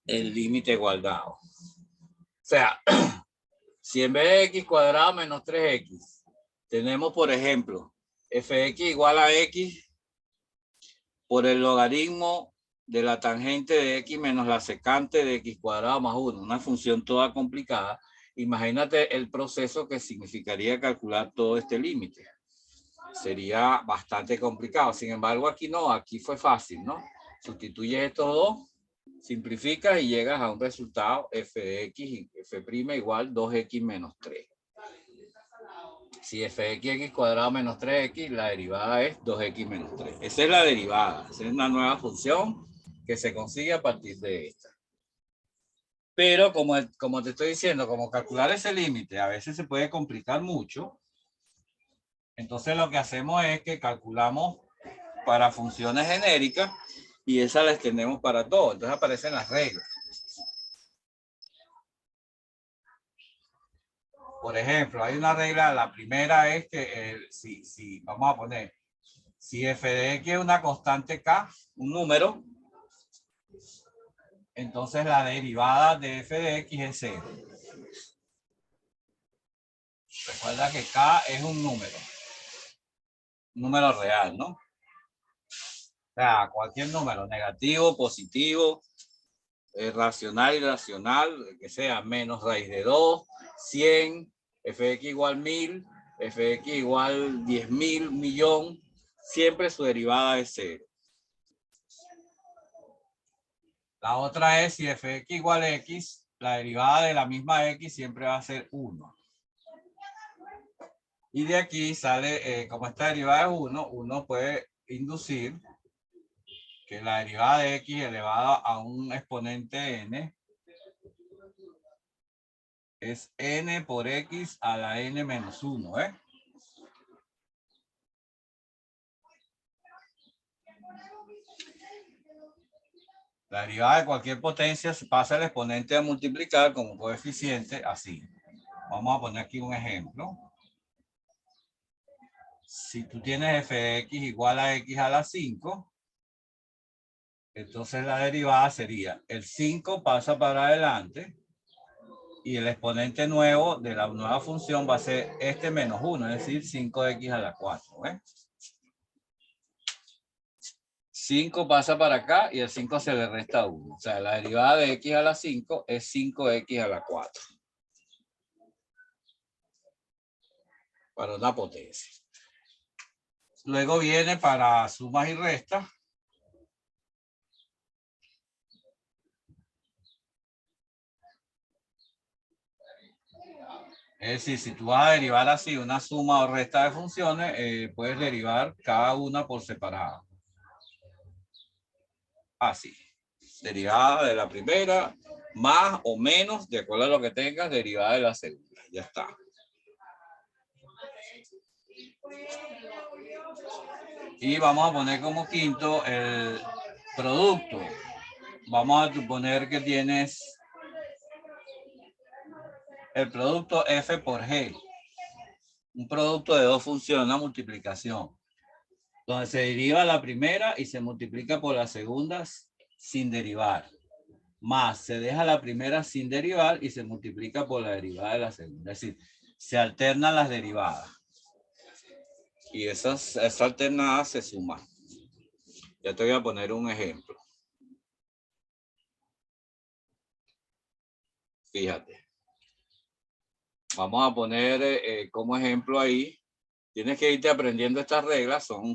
el límite igualdado. O sea, si en vez de x cuadrado menos 3x, tenemos, por ejemplo, fx igual a x por el logaritmo de la tangente de x menos la secante de x cuadrado más 1, una función toda complicada. Imagínate el proceso que significaría calcular todo este límite. Sería bastante complicado. Sin embargo, aquí no, aquí fue fácil, ¿no? Sustituyes estos dos, simplificas y llegas a un resultado f de x y f' igual 2x menos 3. Si f de x cuadrado menos 3x, la derivada es 2x menos 3. Esa es la derivada. Esa es una nueva función que se consigue a partir de esta. Pero como te estoy diciendo, como calcular ese límite a veces se puede complicar mucho. Entonces lo que hacemos es que calculamos para funciones genéricas y esas las tenemos para todo. Entonces aparecen las reglas. Por ejemplo, hay una regla, la primera es que si vamos a poner, si f de x es una constante k, un número, entonces la derivada de f de x es 0. Recuerda que k es un número real, ¿no? O sea, cualquier número, negativo, positivo, racional, irracional, que sea menos raíz de 2, 100, f de x igual 1000, f de x igual 10.000, millón, siempre su derivada es 0. La otra es si f de x igual x, la derivada de la misma x siempre va a ser 1. Y de aquí sale, como esta derivada es 1, uno puede inducir que la derivada de x elevada a un exponente n es n por x a la n menos 1, ¿eh? La derivada de cualquier potencia se pasa el exponente a multiplicar como coeficiente, así. Vamos a poner aquí un ejemplo. Si tú tienes f de x igual a x a la 5, entonces la derivada sería el 5 pasa para adelante y el exponente nuevo de la nueva función va a ser este menos 1, es decir, 5x a la 4. ¿Ves? 5 pasa para acá y el 5 se le resta 1. O sea, la derivada de x a la 5 es 5x a la 4. Para una potencia. Luego viene para sumas y restas. Es decir, si tú vas a derivar así una suma o resta de funciones, puedes derivar cada una por separado. Así. Derivada de la primera, más o menos, de acuerdo a lo que tengas, derivada de la segunda. Ya está. Y vamos a poner como quinto el producto. Vamos a suponer que tienes el producto f por g. Un producto de dos funciones, una multiplicación. Donde se deriva la primera y se multiplica por las segundas sin derivar. Más se deja la primera sin derivar y se multiplica por la derivada de la segunda. Es decir, se alternan las derivadas. Y esa alternada se suma. Ya te voy a poner un ejemplo. Fíjate. Vamos a poner como ejemplo ahí. Tienes que irte aprendiendo estas reglas. Son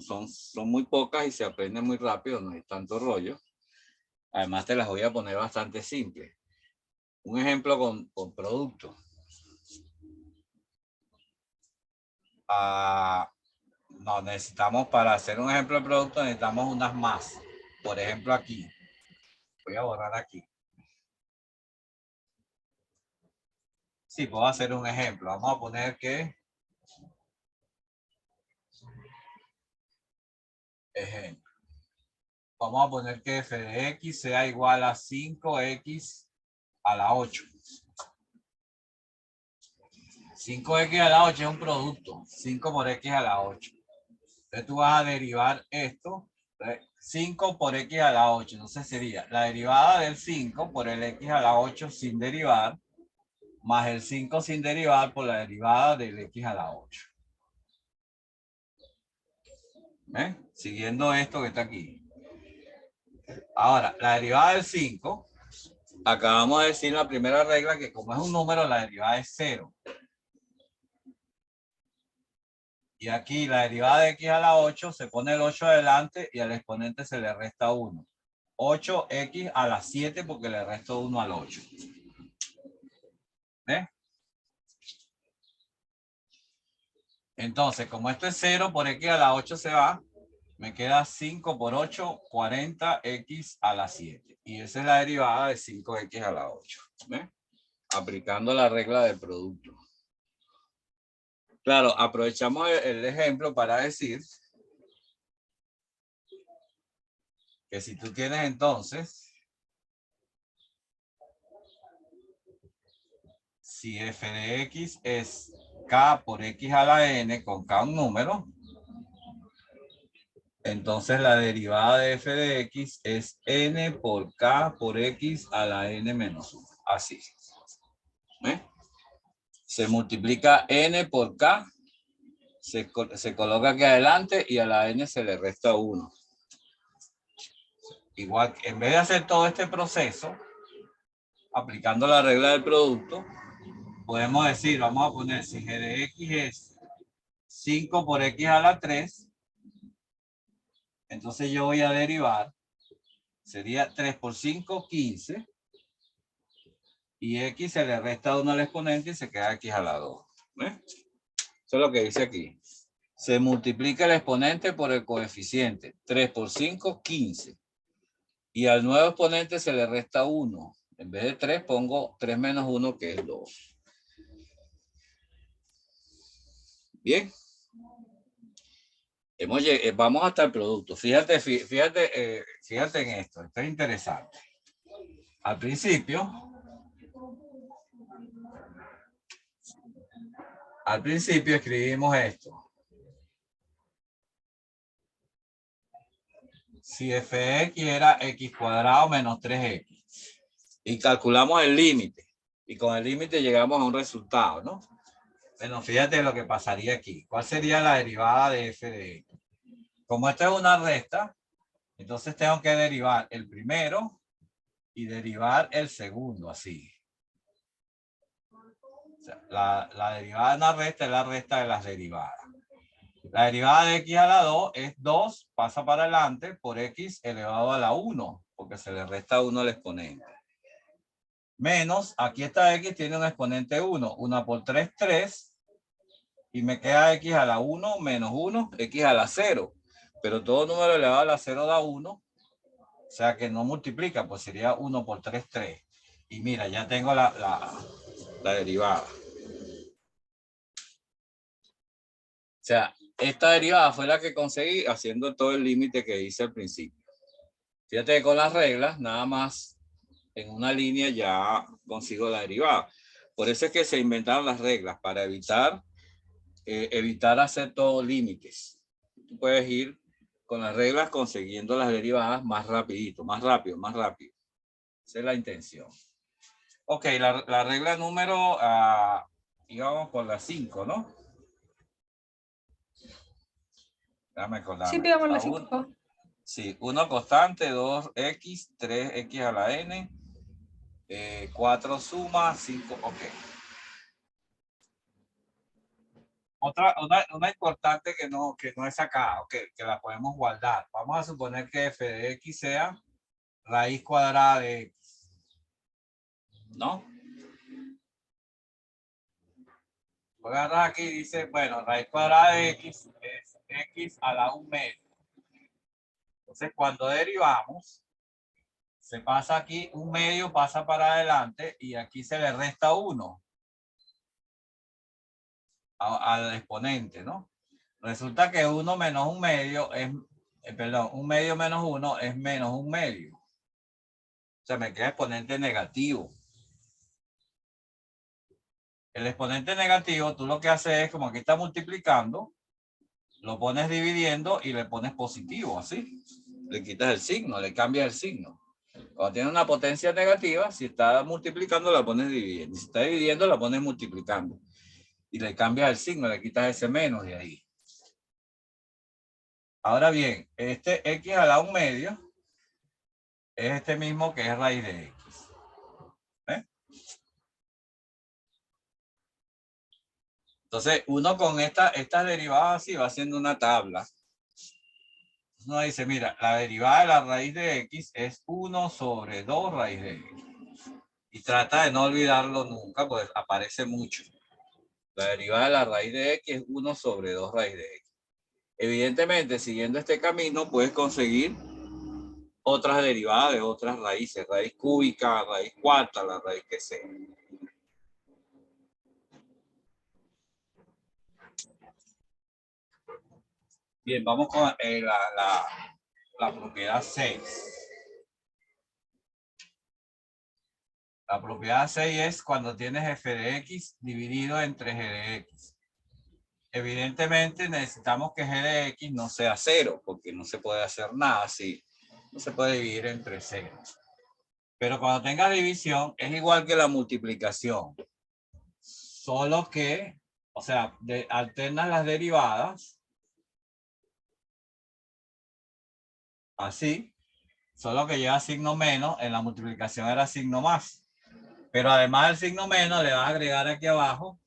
muy pocas y se aprenden muy rápido. No hay tanto rollo. Además te las voy a poner bastante simples. Un ejemplo con producto. No, necesitamos para hacer un ejemplo de producto necesitamos unas más. Por ejemplo aquí. Voy a borrar aquí. Sí, puedo hacer un ejemplo. Vamos a poner que... Ejemplo. Vamos a poner que f de x sea igual a 5x a la 8. 5x a la 8 es un producto. 5 por x a la 8. Entonces tú vas a derivar esto. 5 por x a la 8. Entonces sería la derivada del 5 por el x a la 8 sin derivar, más el 5 sin derivar por la derivada del x a la 8. Siguiendo esto que está aquí. Ahora, la derivada del 5, acabamos de decir en la primera regla que como es un número, la derivada es 0. Y aquí la derivada de x a la 8 se pone el 8 adelante y al exponente se le resta 1. 8x a la 7 porque le resto 1 al 8. ¿Ves? Entonces, como esto es 0 por x a la 8 se va, me queda 5 por 8, 40x a la 7. Y esa es la derivada de 5x a la 8. ¿Ves? Aplicando la regla del producto. Claro, aprovechamos el ejemplo para decir que si tú tienes entonces, si f de x es k por x a la n con k un número, entonces la derivada de f de x es n por k por x a la n menos 1. Así. Se multiplica n por k, se coloca aquí adelante y a la n se le resta 1. Igual, en vez de hacer todo este proceso, aplicando la regla del producto, podemos decir, vamos a poner, si g de x es 5 por x a la 3, entonces yo voy a derivar, sería 3 por 5, 15, y x se le resta 1 al exponente y se queda x a la 2. Eso es lo que dice aquí. Se multiplica el exponente por el coeficiente. 3 por 5, 15. Y al nuevo exponente se le resta 1. En vez de 3 pongo 3 menos 1 que es 2. Bien. Vamos hasta el producto. Fíjate en esto. Esto es interesante. Al principio escribimos esto. Si f de x era x cuadrado menos 3x. Y calculamos el límite. Y con el límite llegamos a un resultado, ¿no? Bueno, fíjate lo que pasaría aquí. ¿Cuál sería la derivada de f de x? Como esto es una resta, entonces tengo que derivar el primero y derivar el segundo, así. O sea, la derivada de una resta es la resta de las derivadas. La derivada de x a la 2 es 2, pasa para adelante por x elevado a la 1, porque se le resta 1 al exponente. Menos, aquí esta x tiene un exponente 1. 1 por 3, 3. Y me queda x a la 1 menos 1, x a la 0. Pero todo número elevado a la 0 da 1. O sea que no multiplica, pues sería 1 por 3, 3. Y mira, ya tengo la derivada. O sea, esta derivada fue la que conseguí haciendo todo el límite que hice al principio. Fíjate que con las reglas, nada más en una línea ya consigo la derivada. Por eso es que se inventaron las reglas, para evitar hacer todos límites. Tú puedes ir con las reglas consiguiendo las derivadas más rapidito, más rápido, más rápido. Esa es la intención. Ok, la regla número, íbamos por la 5, ¿no? Déjame acordarme. Sí, pidamos la 5. Sí, 1 constante, 2x, 3x a la n, 4 suma, 5, ok. Una importante que no he sacado, que la podemos guardar. Vamos a suponer que f de x sea raíz cuadrada de x, ¿no? Voy a agarrar aquí y dice, bueno, raíz cuadrada de x es x a la 1 medio. Entonces, cuando derivamos, se pasa aquí, 1 medio pasa para adelante y aquí se le resta 1 al exponente, ¿no? Resulta que 1 menos 1 medio es, perdón, 1 medio menos 1 es menos 1 medio. O sea, me queda exponente negativo. El exponente negativo, tú lo que haces es, como aquí está multiplicando, lo pones dividiendo y le pones positivo, así. le quitas el signo, le cambias el signo. Cuando tiene una potencia negativa, si está multiplicando, la pones dividiendo. Si está dividiendo, la pones multiplicando. Y le cambias el signo, le quitas ese menos de ahí. Ahora bien, este x a la 1/2 es este mismo que es raíz de x. ¿Eh? Entonces, uno con estas derivadas así va haciendo una tabla. Uno dice, mira, la derivada de la raíz de x es 1 sobre 2 raíz de x. Y trata de no olvidarlo nunca, pues aparece mucho. La derivada de la raíz de x es 1 sobre 2 raíz de x. Evidentemente, siguiendo este camino, puedes conseguir otras derivadas de otras raíces. Raíz cúbica, raíz cuarta, la raíz que sea. Bien, vamos con la propiedad 6. La propiedad 6 es cuando tienes f de x dividido entre g de x. Evidentemente necesitamos que g de x no sea 0, porque no se puede hacer nada así. No se puede dividir entre 0. Pero cuando tengas división es igual que la multiplicación. Solo que, o sea, alternas las derivadas. Así. Solo que lleva signo menos, en la multiplicación era signo más. Pero además del signo menos, le vas a agregar aquí abajo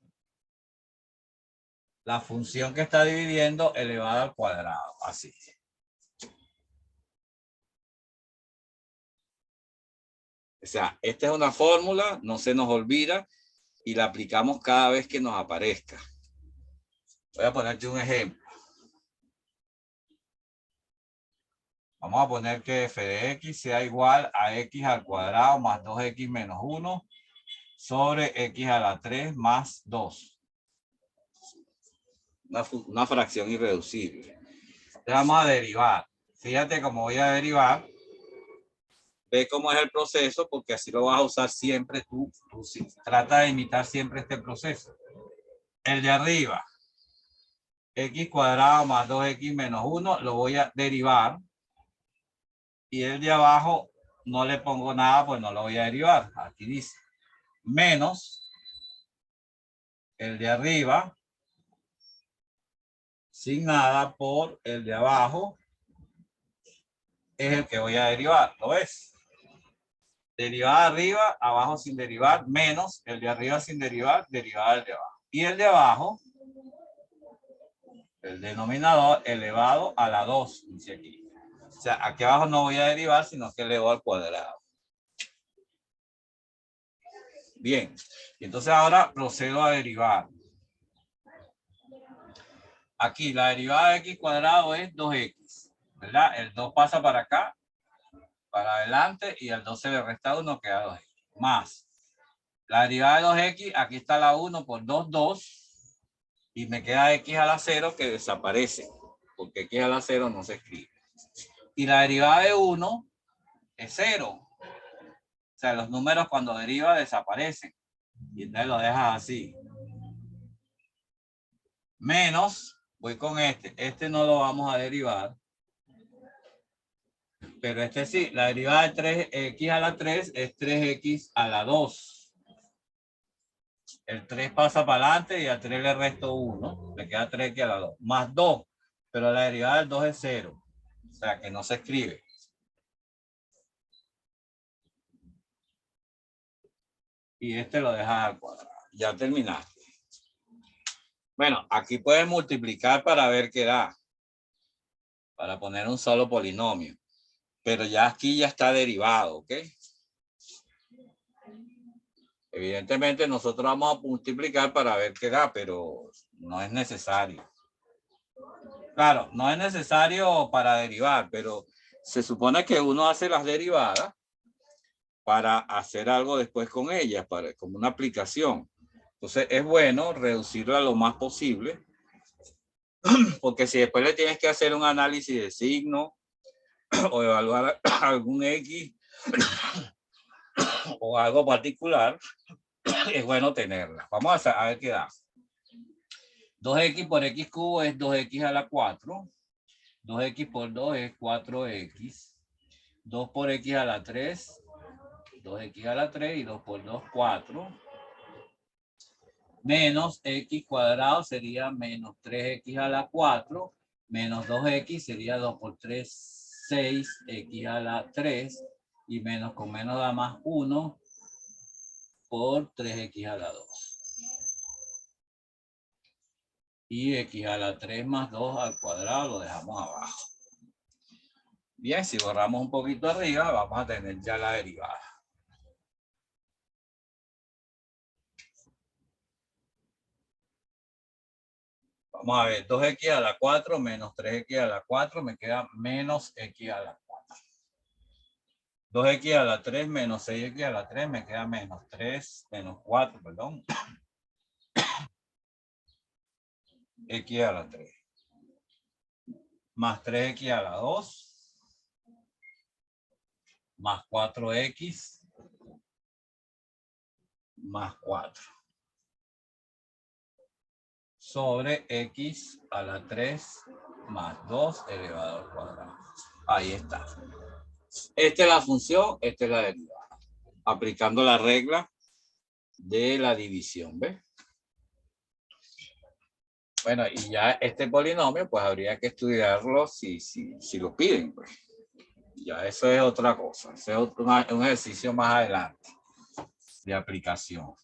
la función que está dividiendo elevada al cuadrado. Así. O sea, esta es una fórmula, no se nos olvida y la aplicamos cada vez que nos aparezca. Voy a ponerte un ejemplo. Vamos a poner que f de x sea igual a x al cuadrado más 2x menos 1 sobre x a la 3 más 2. Una fracción irreducible. Entonces vamos a derivar. Fíjate cómo voy a derivar. Ve cómo es el proceso, porque así lo vas a usar siempre tú. Trata de imitar siempre este proceso. El de arriba, x cuadrado más 2x menos 1, lo voy a derivar. Y el de abajo no le pongo nada, pues no lo voy a derivar. Aquí dice menos el de arriba sin nada por el de abajo es el que voy a derivar. ¿Lo ves? Derivada arriba, abajo sin derivar, menos el de arriba sin derivar, derivada del de abajo. Y el de abajo, el denominador elevado a la 2, dice aquí. O sea, aquí abajo no voy a derivar, sino que elevo al cuadrado. Bien, entonces ahora procedo a derivar. Aquí la derivada de x cuadrado es 2x, ¿verdad? El 2 pasa para acá, para adelante, y al 2 se le resta 1, queda 2x. Más la derivada de 2x, aquí está la 1 por 2, 2, y me queda x a la 0 que desaparece, porque x a la 0 no se escribe. Y la derivada de 1 es 0. O sea, los números cuando deriva desaparecen. Y entonces lo dejas así. Menos, voy con este. Este no lo vamos a derivar. Pero este sí, la derivada de 3x a la 3 es 3x a la 2. El 3 pasa para adelante y a 3 le resto 1. Le queda 3x a la 2. Más 2. Pero la derivada del 2 es 0. O sea que no se escribe. Y este lo dejas al cuadrado. Ya terminaste. Bueno, aquí puedes multiplicar para ver qué da. Para poner un solo polinomio. Pero ya aquí ya está derivado, ¿ok? Evidentemente nosotros vamos a multiplicar para ver qué da, pero no es necesario. Claro, no es necesario para derivar, pero se supone que uno hace las derivadas para hacer algo después con ellas, como una aplicación. Entonces es bueno reducirla lo más posible, porque si después le tienes que hacer un análisis de signo o evaluar algún X o algo particular, es bueno tenerla. Vamos a ver qué da. 2x por x cubo es 2x a la 4 2x por 2 es 4x. 2 por x a la 3, 2x a la 3 y 2 por 2, 4. Menos x cuadrado sería menos 3x a la 4. Menos 2x sería 2 por 3, 6x a la 3. Y menos con menos da más 1 por 3x a la 2. Y x a la 3 más 2 al cuadrado lo dejamos abajo. Bien, si borramos un poquito arriba, vamos a tener ya la derivada. Vamos a ver, 2x a la 4 menos 3x a la 4 me queda menos x a la 4. 2x a la 3 menos 6x a la 3 me queda menos 3, menos 4, perdón. X a la 3. Más 3x a la 2. Más 4x. Más 4. Sobre x a la 3 más 2 elevado al cuadrado. Ahí está. Esta es la función, esta es la derivada. Aplicando la regla de la división, ¿ves? Bueno, y ya este polinomio, pues habría que estudiarlo si lo piden, pues. Ya eso es otra cosa. Ese es un ejercicio más adelante de aplicación.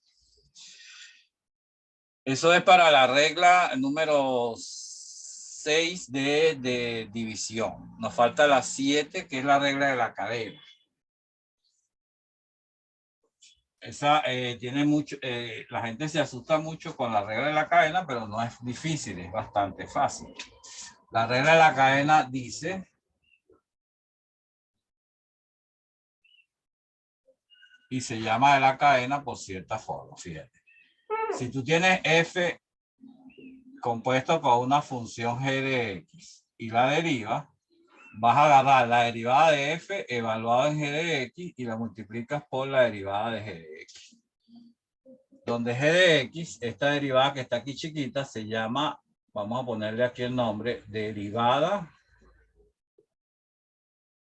Eso es para la regla número 6 de división. Nos falta la 7, que es la regla de la cadena. Esa tiene mucho, la gente se asusta mucho con la regla de la cadena, pero no es difícil, es bastante fácil. La regla de la cadena dice y se llama de la cadena por cierta forma. Fíjate. Si tú tienes f compuesto con una función g de x y la deriva, vas a agarrar la derivada de f evaluada en g de x y la multiplicas por la derivada de g de x. Donde g de x, esta derivada que está aquí chiquita, se llama, vamos a ponerle aquí el nombre, derivada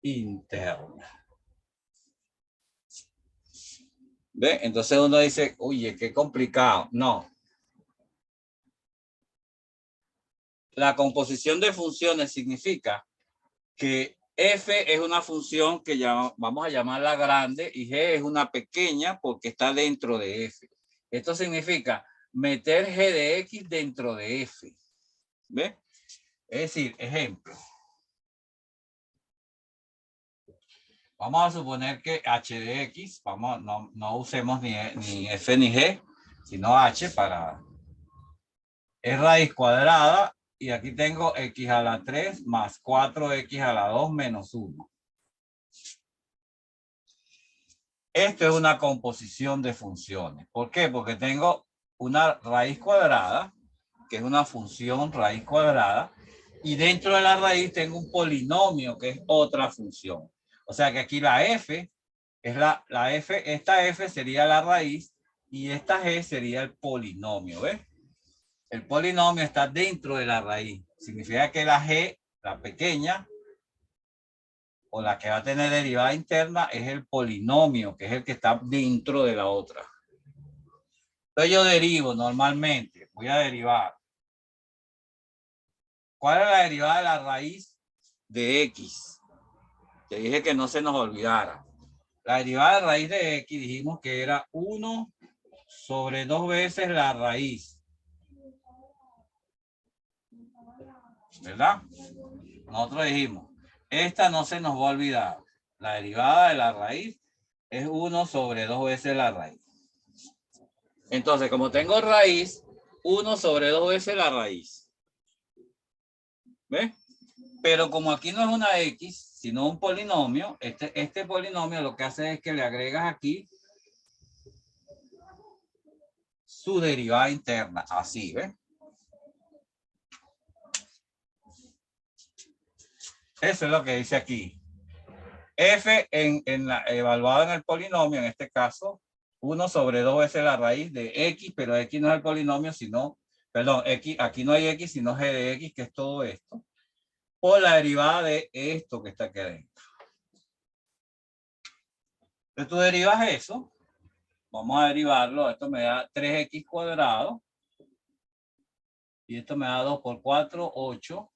interna. ¿Ve? Entonces uno dice, oye, qué complicado. No. La composición de funciones significa que f es una función que vamos a llamarla grande y g es una pequeña porque está dentro de f. Esto significa meter g de x dentro de f. ¿Ve? Es decir, ejemplo. Vamos a suponer que h de x, no usemos ni f ni g, sino h para... es raíz cuadrada y aquí tengo x a la 3 más 4x a la 2 menos 1. Esto es una composición de funciones. ¿Por qué? Porque tengo una raíz cuadrada, que es una función raíz cuadrada, y dentro de la raíz tengo un polinomio, que es otra función. O sea que aquí la f es la f, esta f sería la raíz y esta g sería el polinomio, ¿ves? El polinomio está dentro de la raíz. Significa que la g, la pequeña, o la que va a tener derivada interna, es el polinomio, que es el que está dentro de la otra. Entonces yo derivo normalmente, voy a derivar. ¿Cuál es la derivada de la raíz de x? Te dije que no se nos olvidara. La derivada de raíz de x dijimos que era 1 sobre 2 veces la raíz. ¿Verdad? Nosotros dijimos, esta no se nos va a olvidar. La derivada de la raíz es 1 sobre 2 veces la raíz. Entonces, como tengo raíz, 1 sobre 2 veces la raíz. ¿Ves? Pero como aquí no es una x, sino un polinomio, este polinomio lo que hace es que le agregas aquí su derivada interna. Así, ¿ves? Eso es lo que dice aquí. F evaluado en el polinomio, en este caso, 1 sobre 2 veces la raíz de x, pero x no es el polinomio, sino, perdón, x, aquí no hay x, sino g de x, que es todo esto. por la derivada de esto que está aquí adentro. Entonces tú derivas eso. Vamos a derivarlo. Esto me da 3x cuadrado. Y esto me da 2 por 4, 8.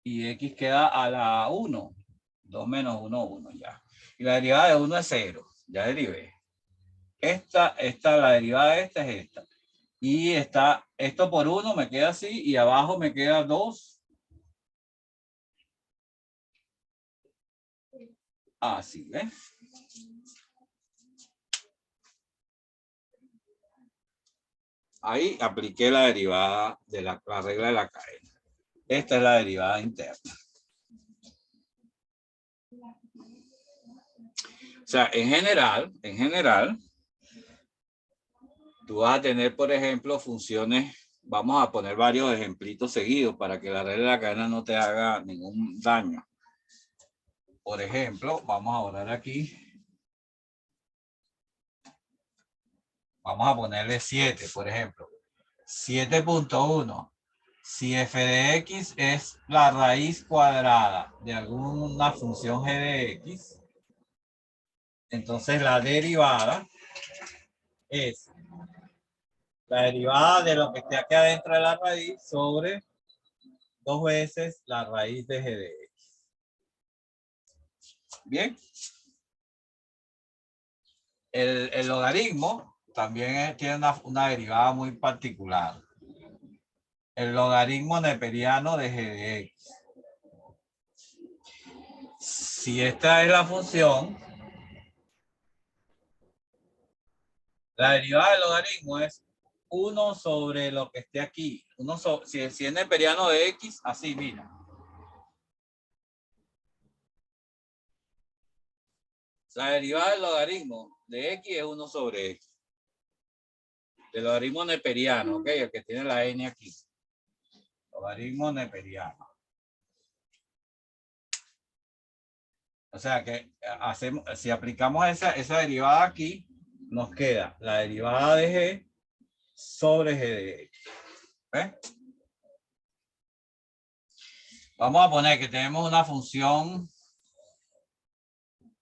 Y x queda a la 1. 2 menos 1, 1 ya. Y la derivada de 1 es 0. Ya derivé. La derivada de esta es esta. Y esto por 1 me queda así. Y abajo me queda 2. Así, ¿ves? Ahí apliqué la derivada de la regla de la cadena. Esta es la derivada interna. O sea, en general, tú vas a tener, por ejemplo, funciones. Vamos a poner varios ejemplitos seguidos para que la regla de la cadena no te haga ningún daño. Por ejemplo, vamos a borrar aquí. Vamos a ponerle 7, por ejemplo. 7.1. Si f de x es la raíz cuadrada de alguna función g de x, entonces la derivada es la derivada de lo que esté aquí adentro de la raíz sobre 2 veces la raíz de g de x. Bien. El logaritmo también tiene una derivada muy particular. El logaritmo neperiano de g de x. Si esta es la función, la derivada del logaritmo es 1 sobre lo que esté aquí. Si es neperiano de x, así, mira. La derivada del logaritmo de x es 1 sobre x. El logaritmo neperiano, ¿ok? El que tiene la n aquí. Logaritmo neperiano. O sea que si aplicamos esa derivada aquí, nos queda la derivada de g sobre g de x. ¿Ves? Vamos a poner que tenemos una función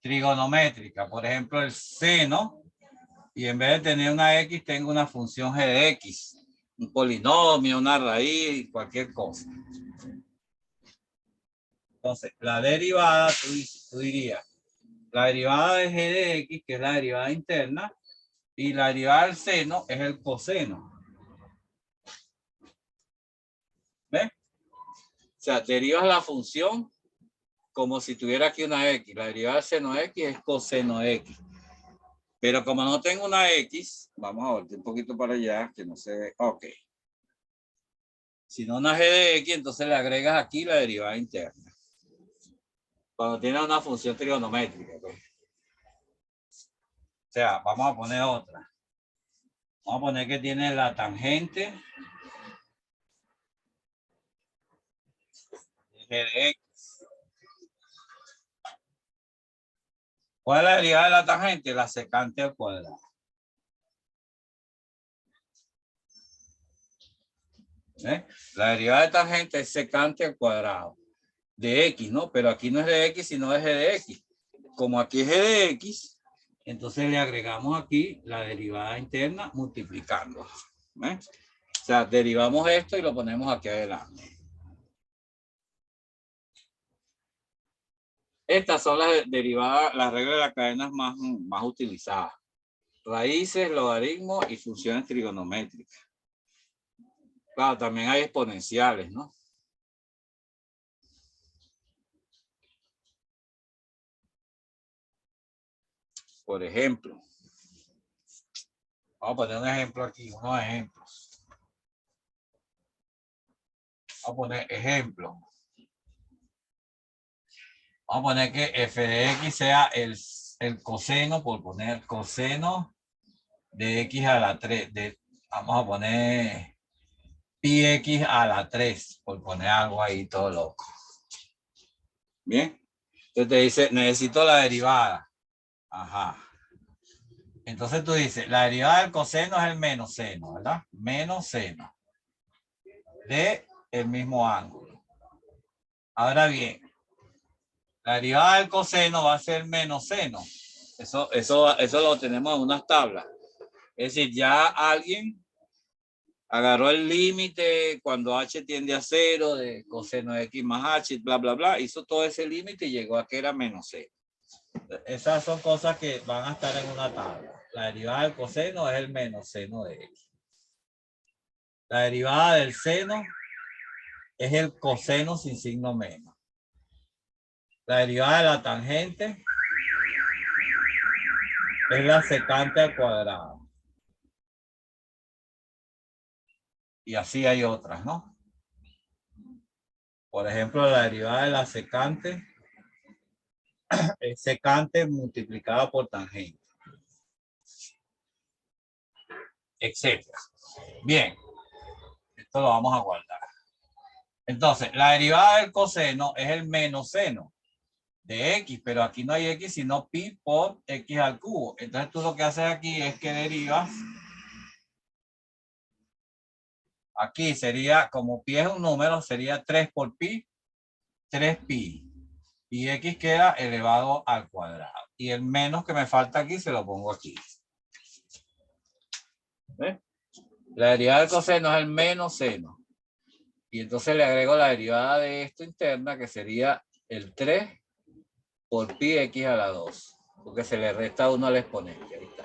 trigonométrica, por ejemplo, el seno, y en vez de tener una x, tengo una función g de x, un polinomio, una raíz, cualquier cosa. Entonces, la derivada, tú dirías, la derivada de g de x, que es la derivada interna, y la derivada del seno es el coseno. ¿Ves? O sea, derivas la función como si tuviera aquí una x. La derivada del seno x es coseno x. Pero como no tengo una x, vamos a voltear un poquito para allá, que no se ve. Ok. Si no una g de x, entonces le agregas aquí la derivada interna. Cuando tienes una función trigonométrica. Pues. O sea, vamos a poner otra. Vamos a poner que tiene la tangente de g de x. ¿Cuál es la derivada de la tangente? La secante al cuadrado. ¿Eh? La derivada de tangente es secante al cuadrado de x, ¿no? Pero aquí no es de x, sino de g de x. Como aquí es g de x, entonces le agregamos aquí la derivada interna multiplicando. ¿Eh? O sea, derivamos esto y lo ponemos aquí adelante. Estas son las derivadas, las reglas de las cadenas más utilizadas. Raíces, logaritmos y funciones trigonométricas. Claro, también hay exponenciales, ¿no? Por ejemplo, vamos a poner un ejemplo aquí, unos ejemplos. Vamos a poner ejemplo. Vamos a poner que f de x sea el coseno, por poner coseno de x a la 3. Vamos a poner pi x a la 3, por poner algo ahí todo loco. Bien. Entonces te dice, necesito la derivada. Ajá. Entonces tú dices, la derivada del coseno es el menos seno, ¿verdad? Menos seno de el mismo ángulo. Ahora bien, la derivada del coseno va a ser menos seno. Eso lo tenemos en unas tablas. Es decir, ya alguien agarró el límite cuando h tiende a 0 de coseno de x más h, bla, bla, bla. Hizo todo ese límite y llegó a que era menos seno. Esas son cosas que van a estar en una tabla. La derivada del coseno es el menos seno de x. La derivada del seno es el coseno sin signo menos. La derivada de la tangente es la secante al cuadrado. Y así hay otras, ¿no? Por ejemplo, la derivada de la secante es secante multiplicada por tangente, etcétera. Bien, esto lo vamos a guardar. Entonces, la derivada del coseno es el menos seno de x, pero aquí no hay x sino pi por x al cubo. Entonces tú lo que haces aquí es que derivas. Aquí sería, como pi es un número, sería 3 por pi, 3pi. Y x queda elevado al cuadrado. Y el menos que me falta aquí se lo pongo aquí. ¿Ves? La derivada del coseno es el menos seno. Y entonces le agrego la derivada de esto interna, que sería el 3 por pi x a la 2. Porque se le resta 1 al exponente. Ahí está.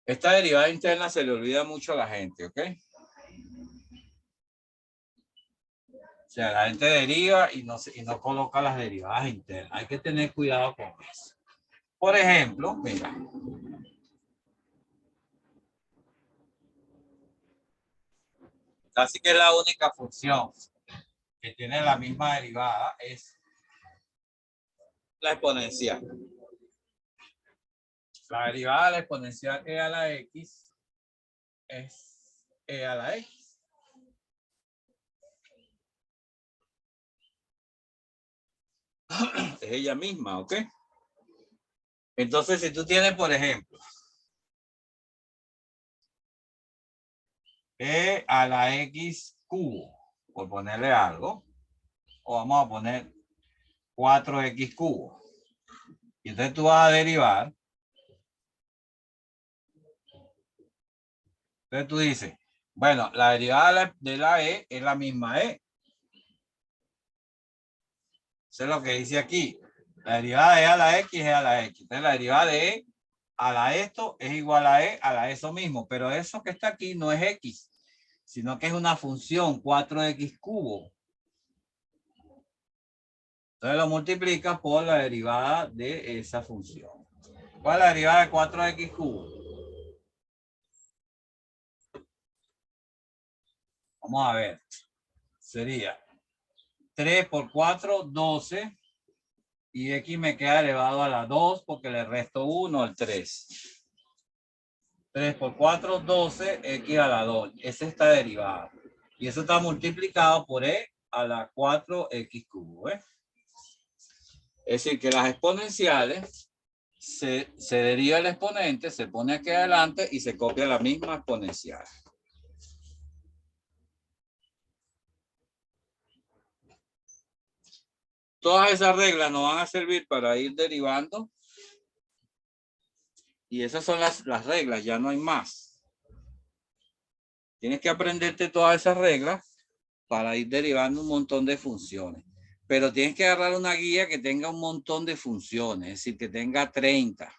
Esta derivada interna se le olvida mucho a la gente, ¿ok? O sea, la gente deriva y no coloca las derivadas internas. Hay que tener cuidado con eso. Por ejemplo, mira. Casi que la única función que tiene la misma derivada es la exponencial. La derivada de la exponencial e a la x es e a la x. Es ella misma, ¿ok? Entonces, si tú tienes, por ejemplo, e a la x cubo, por ponerle algo, o vamos a poner 4x cubo. Y entonces tú vas a derivar. Entonces tú dices, bueno, la derivada de la e es la misma e. Eso es lo que dice aquí. La derivada de e a la x es a la x. Entonces la derivada de e a la esto es igual a e a la eso mismo. Pero eso que está aquí no es x, sino que es una función 4x cubo. Entonces lo multiplica por la derivada de esa función. ¿Cuál es la derivada de 4x cubo? Vamos a ver. Sería 3 por 4, 12. Y x me queda elevado a la 2 porque le resto 1 al 3. 3 por 4, 12, x a la 2. Esa está derivada. Y eso está multiplicado por e a la 4x cubo. ¿Eh? Es decir, que las exponenciales se deriva el exponente, se pone aquí adelante y se copia la misma exponencial. Todas esas reglas nos van a servir para ir derivando. Y esas son las reglas, ya no hay más. Tienes que aprenderte todas esas reglas para ir derivando un montón de funciones. Pero tienes que agarrar una guía que tenga un montón de funciones, es decir, que tenga 30.